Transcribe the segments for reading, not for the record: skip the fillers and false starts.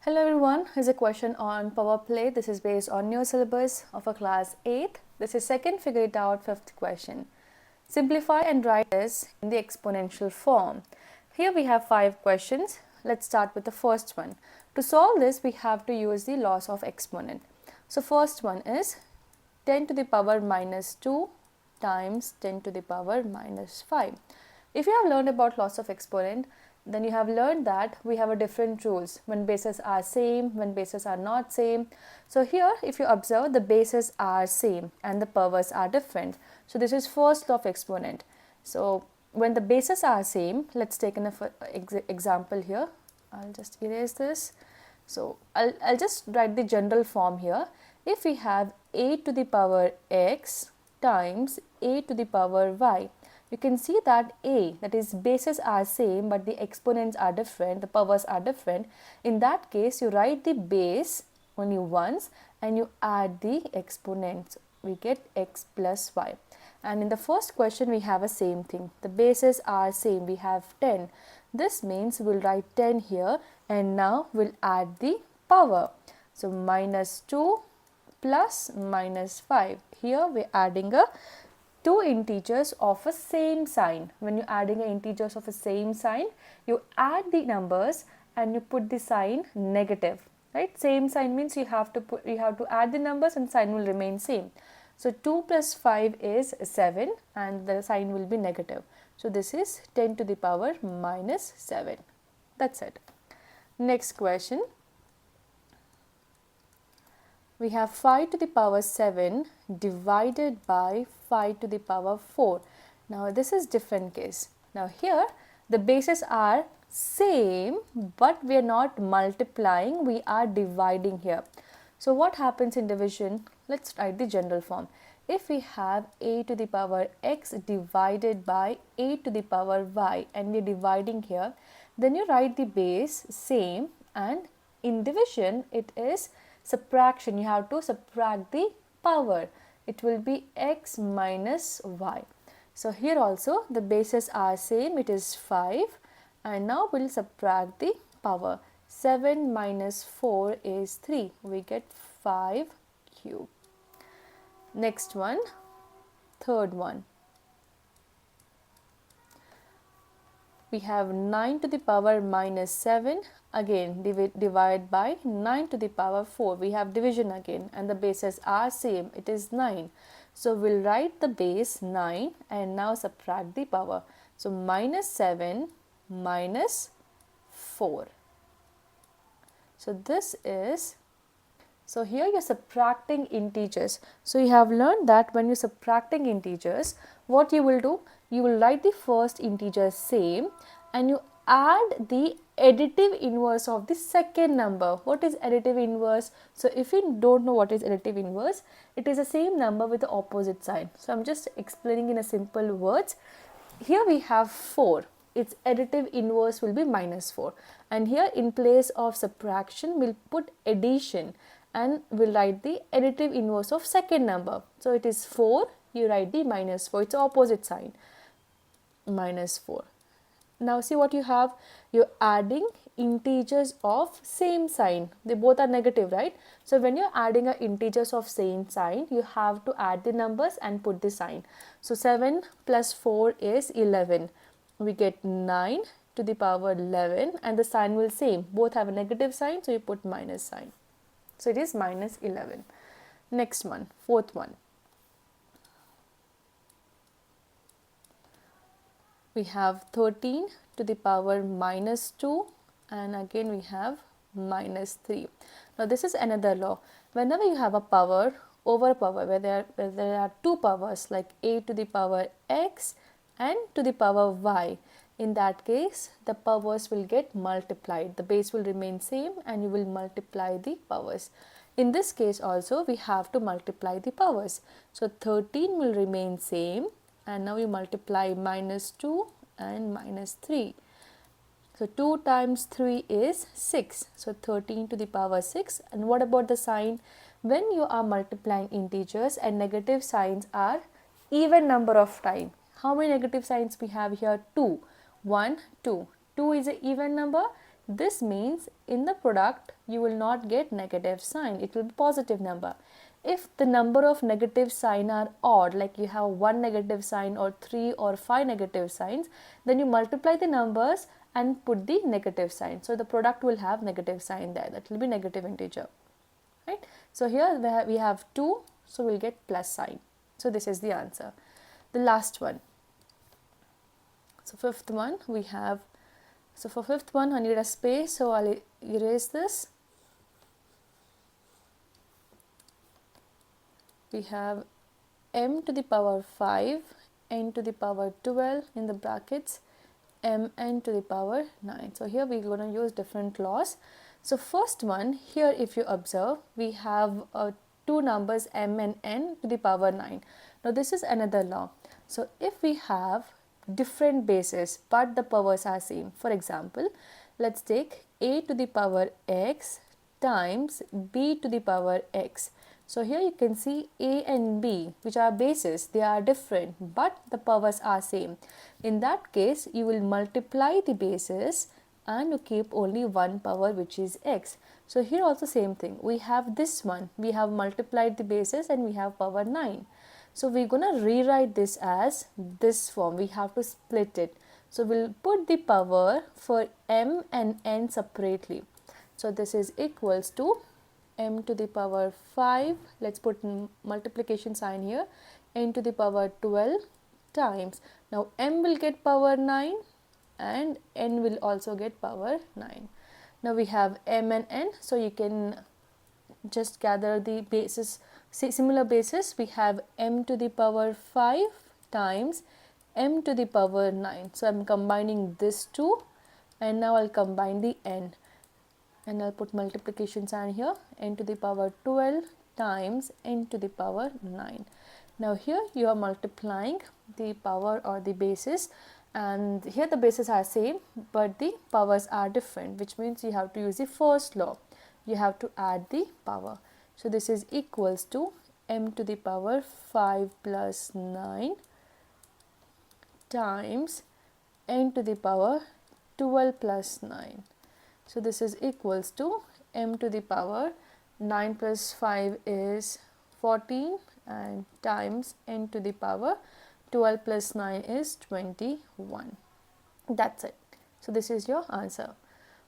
Hello everyone, here's a question on power play. This is based on new syllabus of a class 8. This is second figure it out fifth question. Simplify and write this in the exponential form. Here we have 5 questions. Let's start with the first one. To solve this, we have to use the laws of exponent. So first one is 10 to the power minus 2 times 10 to the power minus 5. If you have learned about laws of exponent, then you have learned that we have a different rules when bases are same, when bases are not same. So here if you observe, the bases are same and the powers are different. So this is first law of exponent. So when the bases are same, let's take an example here. I'll just erase this. So I'll just write the general form here. If we have a to the power x times a to the power y, you can see that that is bases are same but the exponents are different, the powers are different. In that case, you write the base only once and you add the exponents. We get x plus y. And in the first question, we have a same thing. The bases are same. We have 10. This means we'll write 10 here and now we'll add the power. So minus 2 plus minus 5. Here we're adding a two integers of a same sign. When you're adding integers of a same sign, you add the numbers and you put the sign negative, right? Same sign means you have to add the numbers and sign will remain same. So 2 plus 5 is 7 and the sign will be negative. So this is 10 to the power minus 7. That's it. Next question. We have 5 to the power 7 divided by 5 to the power 4. Now this is different case. Now here the bases are same but we are not multiplying, we are dividing here. So what happens in division? Let's write the general form. If we have a to the power x divided by a to the power y and we are dividing here, then you write the base same and in division it is subtraction. You have to subtract the power. It will be x minus y. So here also the bases are same, it is 5 and now we'll subtract the power. 7 minus 4 is 3. We get 5 cube. Next one, third one. We have 9 to the power minus 7. Again divide by 9 to the power 4. We have division again and the bases are same. It is 9. So we'll write the base 9 and now subtract the power. So minus 7 minus 4. So this is, so here you're subtracting integers. So you have learned that when you're subtracting integers, what you will do? You will write the first integer same and you add the additive inverse of the second number. What is additive inverse? So if you don't know what is additive inverse, it is the same number with the opposite sign. So I'm just explaining in a simple words. Here we have 4. Its additive inverse will be minus 4. And here in place of subtraction, we'll put addition and we'll write the additive inverse of second number. So it is 4, you write the minus 4. It's opposite sign, minus 4. Now see what you have, you're adding integers of same sign. They both are negative, right? So when you're adding integers of same sign, you have to add the numbers and put the sign. So 7 plus 4 is 11. We get 9 to the power 11 and the sign will same. Both have a negative sign, so you put minus sign. So it is minus 11. Next one, fourth one. We have 13 to the power minus 2 and again we have minus 3. Now this is another law. Whenever you have a power over power, where there are two powers like a to the power x and to the power y, in that case the powers will get multiplied. The base will remain same and you will multiply the powers. In this case also we have to multiply the powers. So 13 will remain same and now you multiply minus 2 and minus 3. So 2 times 3 is 6. So 13 to the power 6. And what about the sign? When you are multiplying integers and negative signs are even number of time. How many negative signs we have here? 2. 1, 2. 2 is an even number. This means in the product you will not get negative sign, it will be positive number. If the number of negative sign are odd, like you have 1 negative sign or 3 or 5 negative signs, then you multiply the numbers and put the negative sign. So the product will have negative sign there, that will be negative integer, right? So here we have 2, so we'll get plus sign. So this is the answer. The last one. So fifth one we have, so for fifth one I need a space, so I'll erase this. We have m to the power 5 n to the power 12 in the brackets mn to the power 9. So here we're going to use different laws. So first one, here if you observe, we have two numbers m and n to the power 9. Now this is another law. So if we have different bases but the powers are same, for example, let's take a to the power x times b to the power x. So here you can see a and b, which are bases, they are different but the powers are same. In that case, you will multiply the bases and you keep only one power, which is x. So here also same thing, we have this one, we have multiplied the bases and we have power 9. So we're gonna rewrite this as this form, we have to split it. So we'll put the power for m and n separately. So this is equals to m to the power 5, let's put multiplication sign here, n to the power 12 times, now m will get power 9 and n will also get power 9. Now we have m and n, so you can just gather the bases, similar bases. We have m to the power 5 times m to the power 9. So I'm combining this two and now I'll combine the n. And I'll put multiplication sign here, n to the power 12 times n to the power 9. Now here you are multiplying the power or the bases, and here the bases are same but the powers are different, which means you have to use the first law, you have to add the power. So this is equals to m to the power 5 plus 9 times n to the power 12 plus 9. So this is equals to m to the power 9 plus 5 is 14 and times n to the power 12 plus 9 is 21. That's it. So this is your answer.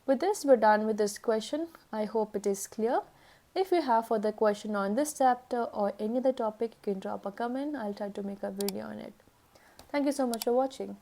With this, we're done with this question. I hope it is clear. If you have further question on this chapter or any other topic, you can drop a comment. I'll try to make a video on it. Thank you so much for watching.